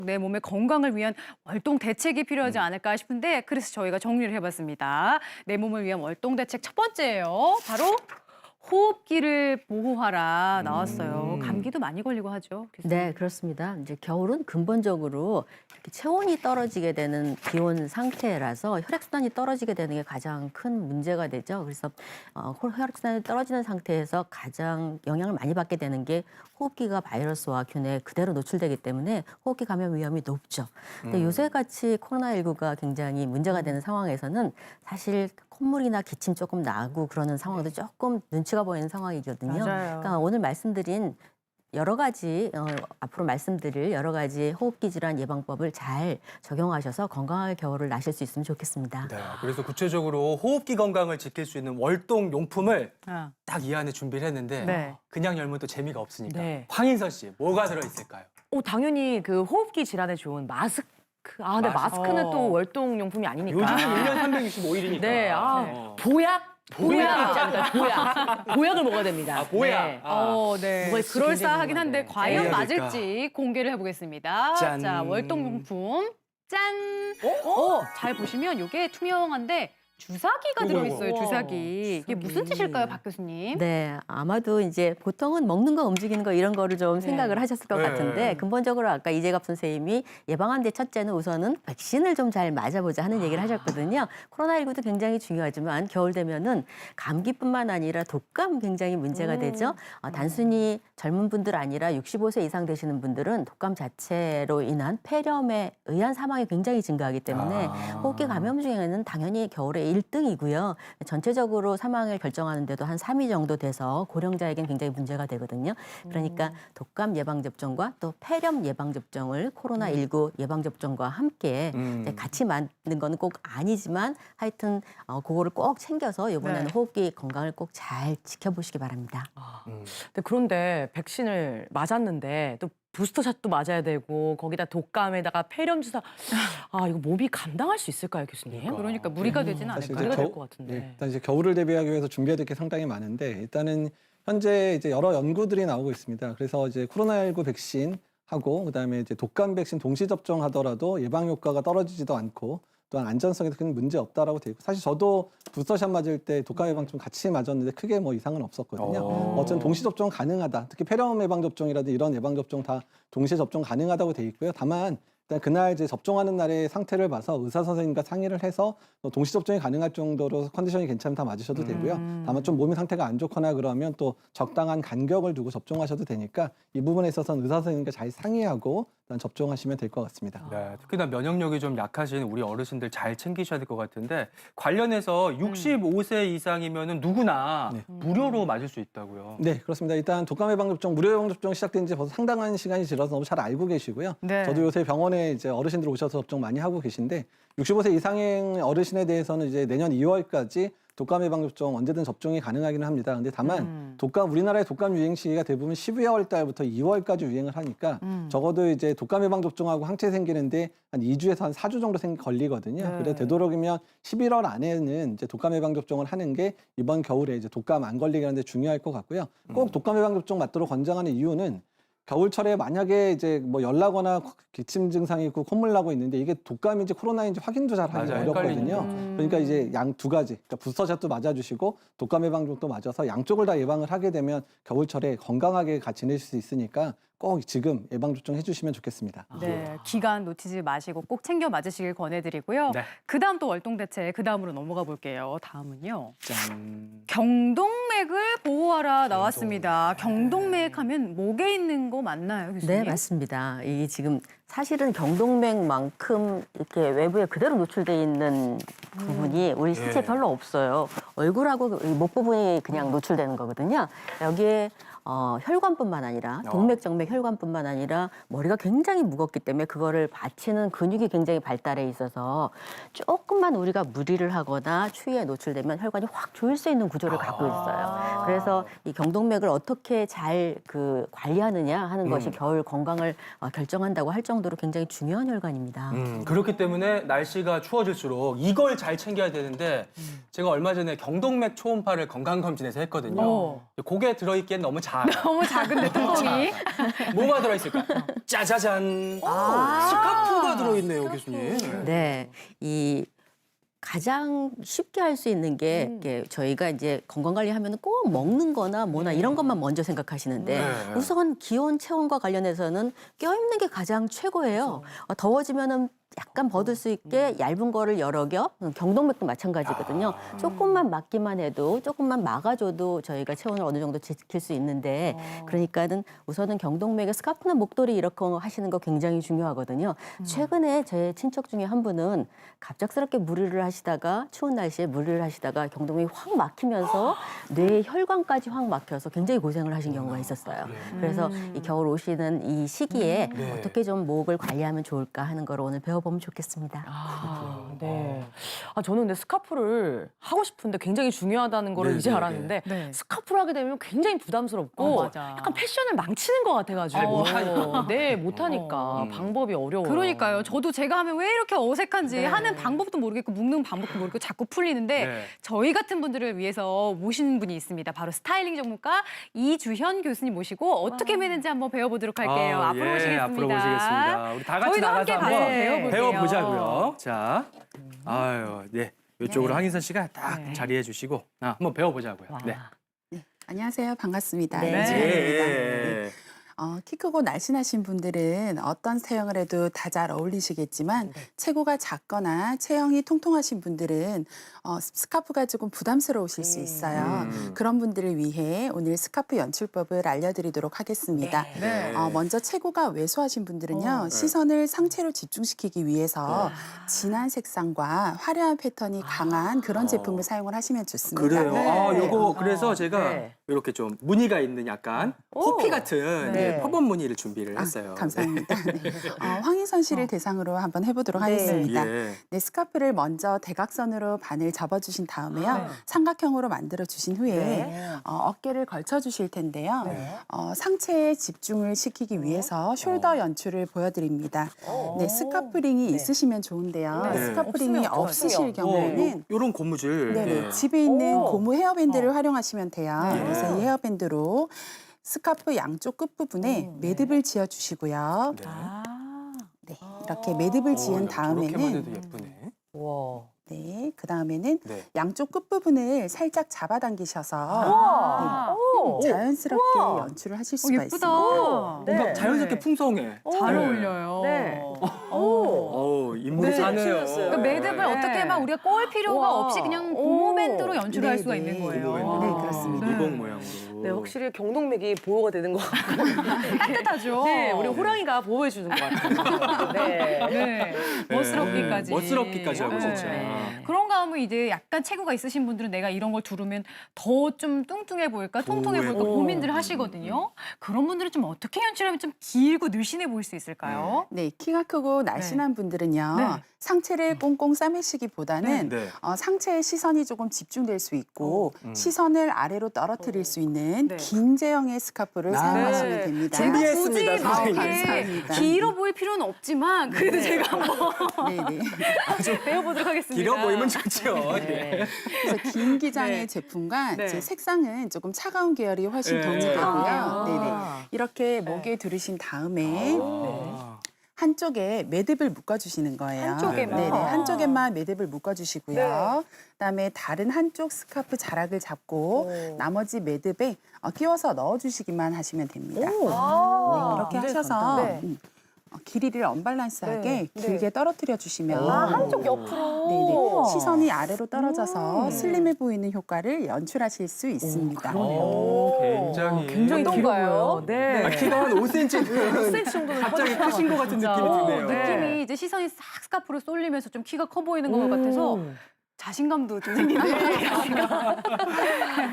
내 몸의 건강을 위한 월동 대책이 필요하지 않을까 싶은데 그래서 저희가 정리를 해봤습니다. 내 몸을 위한 월동 대책 첫 번째예요. 바로 호흡기를 보호하라 나왔어요. 감기도 많이 걸리고 하죠. 교수님. 네, 그렇습니다. 이제 겨울은 근본적으로 이렇게 체온이 떨어지게 되는 기온 상태라서 혈액순환이 떨어지게 되는 게 가장 큰 문제가 되죠. 그래서 혈액순환이 떨어지는 상태에서 가장 영향을 많이 받게 되는 게 호흡기가 바이러스와 균에 그대로 노출되기 때문에 호흡기 감염 위험이 높죠. 근데 요새같이 코로나19가 굉장히 문제가 되는 상황에서는 사실 콧물이나 기침 조금 나고 그러는 상황도 조금 눈치가 보이는 상황이거든요. 맞아요. 그러니까 오늘 말씀드린 여러 가지 앞으로 말씀드릴 여러 가지 호흡기 질환 예방법을 잘 적용하셔서 건강하게 겨울을 나실 수 있으면 좋겠습니다. 네, 그래서 구체적으로 호흡기 건강을 지킬 수 있는 월동 용품을 아, 딱 이 안에 준비를 했는데 네. 그냥 열면 또 재미가 없으니까 네. 황인선 씨 뭐가 들어있을까요? 당연히 그 호흡기 질환에 좋은 마스크. 근데 마스크. 마스크는 또 월동 용품이 아니니까. 요즘은 1년 365일이니까. 네, 보약. 보약 있잖아요. 보약을 먹어야 됩니다. 아, 보약. 네. 네. 뭐가 있을지 그럴싸하긴 굉장히 한데 궁금한데. 과연 뭐가 될까? 맞을지 공개를 해보겠습니다. 짠. 자, 월동용품 짠. 잘 보시면 이게 투명한데 주사기가 이거, 들어있어요. 이거. 주사기. 이게 무슨 뜻일까요, 박 교수님? 네, 아마도 이제 보통은 먹는 거, 움직이는 거 이런 거를 좀 생각을 하셨을 것 네. 같은데 근본적으로 아까 이재갑 선생님이 예방하는데 첫째는 우선은 백신을 좀 잘 맞아보자 하는 얘기를 하셨거든요. 코로나19도 굉장히 중요하지만 겨울 되면은 감기뿐만 아니라 독감 굉장히 문제가 되죠. 단순히 젊은 분들 아니라 65세 이상 되시는 분들은 독감 자체로 인한 폐렴에 의한 사망이 굉장히 증가하기 때문에 호흡기 감염 중에는 당연히 겨울에 1등이고요. 전체적으로 사망을 결정하는데도 한 3위 정도 돼서 고령자에겐 굉장히 문제가 되거든요. 그러니까 독감 예방접종과 또 폐렴 예방접종을 코로나19 예방접종과 함께 이제 같이 맞는 거는 꼭 아니지만 하여튼 그거를 꼭 챙겨서 이번에는 네. 호흡기 건강을 꼭 잘 지켜보시기 바랍니다. 그런데 백신을 맞았는데 또 부스터샷도 맞아야 되고 거기다 독감에다가 폐렴 주사. 이거 몸이 감당할 수 있을까요, 교수님? 그러니까 무리가 되지는 사실 않을까요? 무리가 이제 될 것 같은데. 일단 이제 겨울을 대비하기 위해서 준비해야 될 게 상당히 많은데 일단은 현재 이제 여러 연구들이 나오고 있습니다. 그래서 이제 코로나19 백신 하고 그다음에 이제 독감 백신 동시 접종하더라도 예방 효과가 떨어지지도 않고 또한 안전성에도 큰 문제 없다라고 돼 있고 사실 저도 부스터샷 맞을 때 독감 예방좀 같이 맞았는데 크게 뭐 이상은 없었거든요. 어쨌든 동시 접종 가능하다. 특히 폐렴 예방 접종이라든지 이런 예방 접종 다 동시에 접종 가능하다고 돼 있고요. 다만 일단 그날 이제 접종하는 날의 상태를 봐서 의사 선생님과 상의를 해서 동시 접종이 가능할 정도로 컨디션이 괜찮으면 다 맞으셔도 되고요. 다만 좀 몸이 상태가 안 좋거나 그러면 또 적당한 간격을 두고 접종하셔도 되니까 이 부분에 있어서는 의사 선생님과 잘 상의하고 일단 접종하시면 될 것 같습니다. 네, 특히나 면역력이 좀 약하신 우리 어르신들 잘 챙기셔야 될 것 같은데 관련해서 65세 이상이면 누구나 네. 무료로 맞을 수 있다고요. 네, 그렇습니다. 일단 독감 예방 접종 무료 예방 접종 시작된 지 벌써 상당한 시간이 지나서 너무 잘 알고 계시고요. 네. 저도 요새 병원에 이제 어르신들 오셔서 접종 많이 하고 계신데 65세 이상의 어르신에 대해서는 이제 내년 2월까지 독감 예방 접종 언제든 접종이 가능하기는 합니다. 근데 다만 우리나라의 독감 유행 시기가 대부분 12월 달부터 2월까지 유행을 하니까 적어도 이제 독감 예방 접종하고 항체 생기는데 한 2주에서 한 4주 정도 걸리거든요. 네. 그래서 되도록이면 11월 안에는 이제 독감 예방 접종을 하는 게 이번 겨울에 이제 독감 안 걸리게 하는데 중요할 것 같고요. 꼭 독감 예방 접종 맞도록 권장하는 이유는 겨울철에 만약에 이제 뭐 열나거나 기침 증상이 있고 콧물 나고 있는데 이게 독감인지 코로나인지 확인도 잘 하기 맞아요. 어렵거든요. 헷갈리니까. 그러니까 이제 양 두 가지, 그러니까 부스터샷도 맞아주시고 독감 예방접종도 맞아서 양쪽을 다 예방을 하게 되면 겨울철에 건강하게 지내실 수 있으니까 꼭 지금 예방접종 해주시면 좋겠습니다. 네, 기간 놓치지 마시고 꼭 챙겨 맞으시길 권해드리고요. 네. 그다음 또 월동 대책, 그다음으로 넘어가 볼게요. 다음은요. 짠. 경동맥을 보호하라 나왔습니다. 경동맥 하면 목에 있는 거 맞나요, 교수님? 네, 맞습니다. 이게 지금 사실은 경동맥만큼 이렇게 외부에 그대로 노출돼 있는 부분이 우리 신체에 예. 별로 없어요. 얼굴하고 이목 부분이 그냥 노출되는 거거든요. 여기에 혈관뿐만 아니라 동맥, 정맥, 혈관뿐만 아니라 머리가 굉장히 무겁기 때문에 그거를 받치는 근육이 굉장히 발달해 있어서 조금만 우리가 무리를 하거나 추위에 노출되면 혈관이 확 조일 수 있는 구조를 갖고 있어요. 그래서 이 경동맥을 어떻게 잘 관리하느냐 하는 것이 겨울 건강을 결정한다고 할 정도로 굉장히 중요한 혈관입니다. 그렇기 때문에 날씨가 추워질수록 이걸 잘 챙겨야 되는데 제가 얼마 전에 경동맥 초음파를 건강검진에서 했거든요. 오. 그게 들어있기엔 너무 작아. 너무 작은데 뚜껑이. 뭐가 들어있을까? 짜자잔. 스카프가 들어있네요, 교수님. 네, 이 가장 쉽게 할 수 있는 게 이게 저희가 이제 건강관리하면 꼭 먹는 거나 뭐나 이런 것만 먼저 생각하시는데 네. 우선 기온 체온과 관련해서는 껴입는 게 가장 최고예요. 더워지면은 약간 벗을 수 있게 얇은 거를 여러 겹, 경동맥도 마찬가지거든요. 조금만 막기만 해도 조금만 막아줘도 저희가 체온을 어느 정도 지킬 수 있는데 그러니까는 우선은 경동맥에 스카프나 목도리 이렇게 하시는 거 굉장히 중요하거든요. 최근에 제 친척 중에 한 분은 갑작스럽게 무리를 하시다가 추운 날씨에 무리를 하시다가 경동맥이 확 막히면서 뇌 혈관까지 확 막혀서 굉장히 고생을 하신 경우가 있었어요. 그래서 이 겨울 오시는 이 시기에 네. 어떻게 좀 목을 관리하면 좋을까 하는 걸 오늘 배워보면 좋겠습니다. 네. 저는 근데 스카프를 하고 싶은데 굉장히 중요하다는 걸 네, 이제 네, 알았는데 네. 스카프를 하게 되면 굉장히 부담스럽고 맞아. 약간 패션을 망치는 것 같아가지고. 잘 못하니까. 네, 못하니까 방법이 어려워요. 그러니까요. 저도 제가 하면 왜 이렇게 어색한지 네. 하는 방법도 모르겠고 묶는 방법도 모르겠고 자꾸 풀리는데 네. 저희 같은 분들을 위해서 모시는 분이 있습니다. 바로 스타일링 전문가 이주현 교수님 모시고 어떻게 매는지 한번 배워보도록 할게요. 앞으로 예, 모시겠습니다. 앞으로 모시겠습니다. 우리 다 같이 저희도 나가서 함께 한번 가서 배워볼게요. 배워보자고요. 자, 아유, 네. 이쪽으로 황인선 씨가 딱 네. 자리해 주시고 한번 배워보자고요. 와. 네. 안녕하세요. 반갑습니다. 네. 이주연입니다. 예. 키 크고 날씬하신 분들은 어떤 체형을 해도 다 잘 어울리시겠지만 체구가 작거나 체형이 통통하신 분들은 스카프가 조금 부담스러우실 수 있어요. 그런 분들을 위해 오늘 스카프 연출법을 알려드리도록 하겠습니다. 네. 먼저 체구가 왜소하신 분들은요. 시선을 상체로 집중시키기 위해서 진한 색상과 화려한 패턴이 강한 그런 제품을 사용을 하시면 좋습니다. 그래요. 네. 요거 그래서 제가 네. 이렇게 좀 무늬가 있는 약간 호피 같은 네. 퍼번 무늬를 준비를 했어요. 감사합니다. 네. 황인선 씨를 대상으로 한번 해보도록 하겠습니다. 예. 네, 스카프를 먼저 대각선으로 반을 접어주신 다음에요. 삼각형으로 만들어주신 후에 어깨를 걸쳐주실 텐데요. 상체에 집중을 시키기 위해서 숄더 연출을 보여드립니다. 네, 스카프링이 있으시면 좋은데요. 네. 스카프링이 없으면 없으실 경우에는 요런 고무줄. 네네, 예. 집에 있는 고무 헤어밴드를 활용하시면 돼요. 네. 그래서 이 헤어밴드로 스카프 양쪽 끝부분에 매듭을 지어주시고요. 네. 네, 이렇게 매듭을 지은 저렇게만 해도 다음에는 예쁘네. 와. 네, 그 다음에는 네. 양쪽 끝부분을 살짝 잡아당기셔서 아, 네, 자연스럽게 연출을 하실 수가 예쁘다. 있습니다. 뭔가 네. 자연스럽게 풍성해. 잘 네. 어울려요. 네. 어우, 인물이 사네요. 그 매듭을 네. 어떻게 막 우리가 꼴 필요가 우와. 없이 그냥 고무밴드로 연출을 할 네, 수가 네. 있는 거예요. 네, 그렇습니다. 리본 모양으로. 네, 확실히 경동맥이 보호가 되는 것 같고. 따뜻하죠. 네, 우리 호랑이가 보호해 주는 것 같아요. 네. 네. 멋스럽기까지. 멋스럽기까지 하고 네. 진짜. 그런가 하면 이제 약간 체구가 있으신 분들은 내가 이런 걸 두르면 더 좀 뚱뚱해 보일까, 통통해 보일까 고민들 하시거든요. 그런 분들은 좀 어떻게 연출하면 좀 길고 늘씬해 보일 수 있을까요? 네, 키가 크고 날씬한 분들은요. 네. 상체를 꽁꽁 싸매시기보다는 네. 상체에 시선이 조금 집중될 수 있고 시선을 아래로 떨어뜨릴 수 있는 네. 긴 제형의 스카프를 사용하시면 네. 됩니다. 준비했습니다, 굳이 선생님. 그렇게 감사합니다. 길어 보일 필요는 없지만 그래도 제가 한번 네, 네. 배워보도록 하겠습니다. 길어 보이면 좋죠. 예. 그래서 긴 기장의 네. 제품과 네. 이제 색상은 조금 차가운 계열이 훨씬 네. 도움이 되고요. 아. 네네. 이렇게 목에 두르신 다음에 아. 한쪽에 매듭을 묶어주시는 거예요. 한쪽에만? 네네. 한쪽에만 매듭을 묶어주시고요. 그다음에 다른 한쪽 스카프 자락을 잡고 나머지 매듭에 끼워서 넣어주시기만 하시면 됩니다. 네, 이렇게 하셔서 길이를 언밸런스하게 길게 떨어뜨려 주시면 한쪽 옆으로. 네네. 시선이 아래로 떨어져서 슬림해 보이는 효과를 연출하실 수 있습니다. 굉장히. 굉장히 길어 보여요. 네. 키가 한 5cm. 5cm 정도는 갑자기 크신 것 같은 느낌이 드네요. 느낌이 이제 시선이 싹 스카프로 쏠리면서 좀 키가 커 보이는 것 같아서 자신감도 좀 생기네요.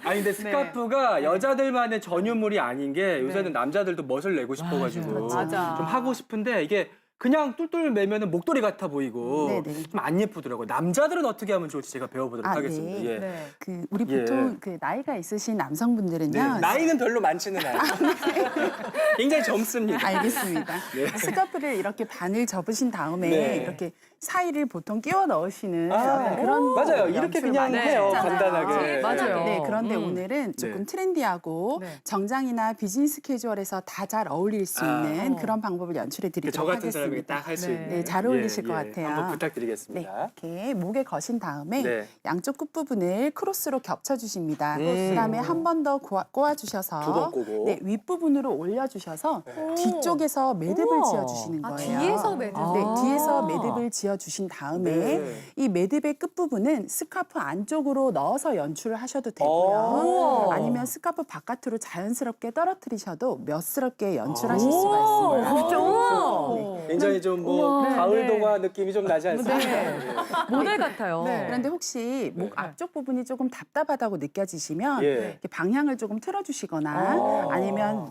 아니 근데 스카프가 여자들만의 전유물이 아닌 게 요새는 남자들도 멋을 내고 싶어가지고 맞아. 좀 하고 싶은데 이게 그냥 뚫뚫 매면은 목도리 같아 보이고 네네. 좀 안 예쁘더라고요. 남자들은 어떻게 하면 좋을지 제가 배워보도록 아, 하겠습니다. 네. 예. 네. 우리 예. 보통 나이가 있으신 남성분들은요. 네, 나이는 별로 많지는 않아요. 굉장히 젊습니다. 알겠습니다. 네. 스카프를 이렇게 반을 접으신 다음에 네. 이렇게 사이를 보통 끼워 넣으시는 아, 그런 맞아요. 이렇게 연출 그냥 많이 해요. 하시잖아요. 간단하게. 맞아요. 네, 그런데 음. 오늘은 조금 트렌디하고 네. 정장이나 비즈니스 캐주얼에서 다 잘 어울릴 수 있는 그런 방법을 연출해 드리도록 하겠습니다. 할 수 네. 있는. 네, 잘 어울리실 것 같아요. 한번 네, 부탁드리겠습니다. 이렇게 목에 거신 다음에 네. 양쪽 끝부분을 크로스로 겹쳐주십니다. 음. 그다음에 한 번 더 꼬아주셔서 두 번 꼬고. 네, 윗부분으로 올려주셔서 뒤쪽에서 매듭을 우와. 지어주시는 거예요. 뒤에서 매듭. 네, 뒤에서 매듭을 지어주신 다음에 네. 이 매듭의 끝부분은 스카프 안쪽으로 넣어서 연출을 하셔도 오. 되고요. 아니면 스카프 바깥으로 자연스럽게 떨어뜨리셔도 몇스럽게 연출하실 수가 오, 있습니다. 진짜 우와. 네. 굉장히 좀 뭐 우와. 가을 네. 동화 느낌이 좀 나지 않습니까? 네. 모델 같아요. 네. 그런데 혹시 목 앞쪽 부분이 조금 답답하다고 느껴지시면 예. 이렇게 방향을 조금 틀어주시거나 오. 아니면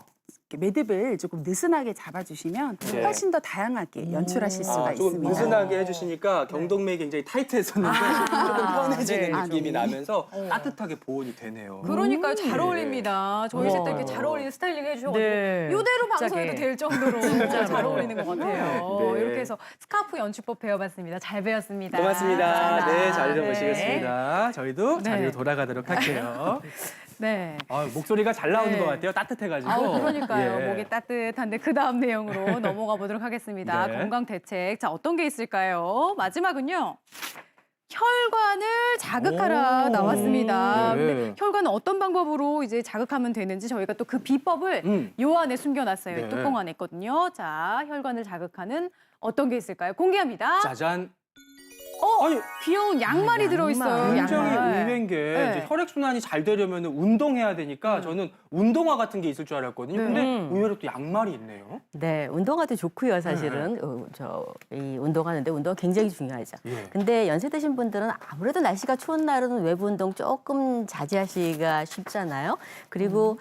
이렇게 매듭을 조금 느슨하게 잡아주시면 네. 훨씬 더 다양하게 연출하실 수가 조금 있습니다. 느슨하게 해주시니까 경동맥이 굉장히 타이트했었는데 조금 편해지는 네. 느낌이 네. 나면서 따뜻하게 보온이 되네요. 그러니까요. 잘 어울립니다. 저희 셋도 이렇게 잘 어울리는 스타일링 해주셔가지고 네. 이대로 갑자기. 방송해도 될 정도로 잘 어울리는 것 같아요. 네. 이렇게 해서 스카프 연출법 배워봤습니다. 잘 배웠습니다. 고맙습니다. 감사합니다. 네, 자리를 네. 모시겠습니다. 저희도 네. 자리로 돌아가도록 할게요. 네. 목소리가 잘 나오는 네. 것 같아요. 따뜻해가지고. 그러니까요. 예. 목이 따뜻한데 그 다음 내용으로 넘어가 보도록 하겠습니다. 네. 건강 대책. 자, 어떤 게 있을까요? 마지막은요. 혈관을 자극하라 오. 나왔습니다. 네. 근데 혈관은 어떤 방법으로 이제 자극하면 되는지 저희가 또 그 비법을 요 안에 숨겨놨어요. 네. 이 뚜껑 안에 있거든요. 자, 혈관을 자극하는 어떤 게 있을까요? 공개합니다. 짜잔. 아니, 귀여운 양말이 들어있어요. 굉장히 양말. 의외인 게 네. 이제 혈액순환이 잘 되려면 운동해야 되니까 저는 운동화 같은 게 있을 줄 알았거든요. 네. 근데 의외로 또 양말이 있네요. 네, 운동화도 좋고요, 사실은. 이 운동하는데 운동화 굉장히 중요하죠. 예. 근데 연세 드신 분들은 아무래도 날씨가 추운 날은 외부 운동 조금 자제하시기가 쉽잖아요. 그리고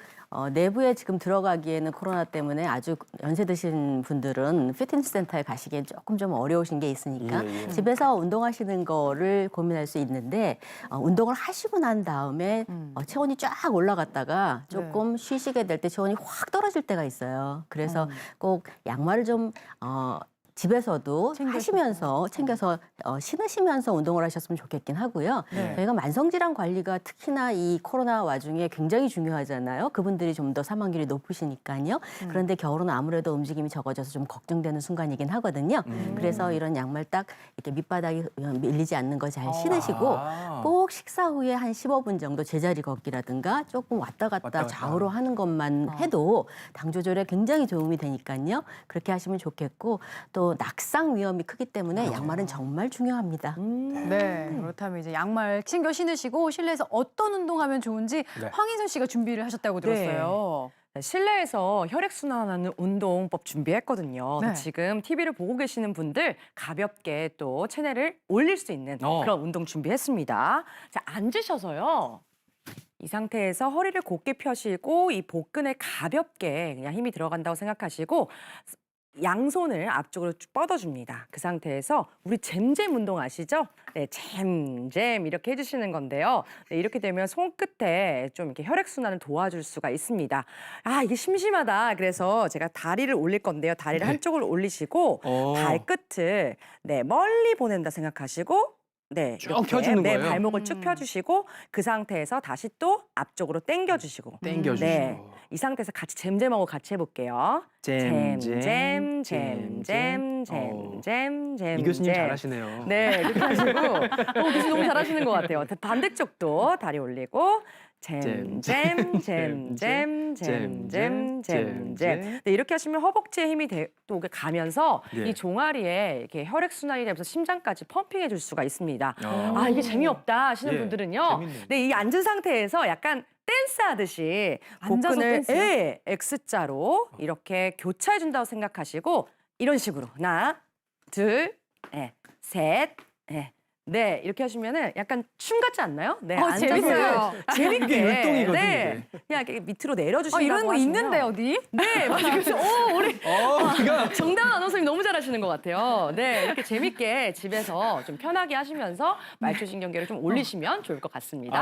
내부에 지금 들어가기에는 코로나 때문에 아주 연세 드신 분들은 피트니스 센터에 가시기엔 조금 좀 어려우신 게 있으니까 예, 예. 집에서 운동하시는 거를 고민할 수 있는데 운동을 하시고 난 다음에 체온이 쫙 올라갔다가 조금 쉬시게 될 때 체온이 확 떨어질 때가 있어요. 그래서 꼭 양말을 좀 집에서도 하시면서 챙겨서 신으시면서 운동을 하셨으면 좋겠긴 하고요. 네. 저희가 만성질환 관리가 특히나 이 코로나 와중에 굉장히 중요하잖아요. 그분들이 좀 더 사망률이 높으시니까요. 그런데 겨울은 아무래도 움직임이 적어져서 좀 걱정되는 순간이긴 하거든요. 그래서 이런 양말 딱 이렇게 밑바닥이 밀리지 않는 거 잘 신으시고 꼭 식사 후에 한 15분 정도 제자리 걷기라든가 조금 왔다 왔다 갔다 갔다. 좌우로 하는 것만 해도 당 조절에 굉장히 도움이 되니까요. 그렇게 하시면 좋겠고 또 낙상 위험이 크기 때문에 양말은 정말 중요합니다. 네, 그렇다면 이제 양말 챙겨 신으시고 실내에서 어떤 운동하면 좋은지 네. 황인선 씨가 준비를 하셨다고 들었어요. 실내에서 혈액순환하는 운동법 준비했거든요. 네. 지금 TV를 보고 계시는 분들 가볍게 또 채널을 올릴 수 있는 그런 운동 준비했습니다. 자, 앉으셔서요. 이 상태에서 허리를 곧게 펴시고 이 복근에 가볍게 그냥 힘이 들어간다고 생각하시고 양손을 앞쪽으로 쭉 뻗어줍니다. 그 상태에서 우리 잼잼 운동 아시죠? 네, 잼잼 이렇게 해주시는 건데요. 네, 이렇게 되면 손끝에 좀 이렇게 혈액순환을 도와줄 수가 있습니다. 아, 이게 심심하다. 그래서 제가 다리를 올릴 건데요. 다리를 한쪽으로 올리시고 발끝을 멀리 보낸다 생각하시고 네, 쭉 이렇게, 펴주는 거예요? 발목을 쭉 펴주시고 그 상태에서 다시 또 앞쪽으로 당겨주시고 땡겨주시고. 네, 이 상태에서 같이 잼잼하고 같이 해볼게요. 잼잼 이 교수님 잘하시네요. 네, 이렇게 하시고 교수님 너무 잘하시는 것 같아요. 반대쪽도 다리 올리고 잼잼 네, 이렇게 하시면 허벅지에 힘이 또 가면서 예. 이 종아리에 이렇게 혈액순환이 되면서 심장까지 펌핑해 줄 수가 있습니다. 어. 아, 이게 재미없다 하시는 예, 분들은요. 재밌네요. 네, 이 앉은 상태에서 약간 댄스 하듯이 앉아서 복근을 댄스요? X자로 이렇게 교차해 준다고 생각하시고 이런 식으로 하나, 둘, 셋, 네, 이렇게 하시면은 약간 춤 같지 않나요? 네, 앉아서 재밌어요. 재밌게. 이게 율동이거든요, 네, 그냥 이렇게 밑으로 내려주신다고 이런 거 하시면. 있는데 어디? 네, 맞아요. 그래서 우리 정다은 아나운서님 너무 잘하시는 것 같아요. 네, 이렇게 재밌게 집에서 좀 편하게 하시면서 말초신경계를 좀 올리시면 좋을 것 같습니다.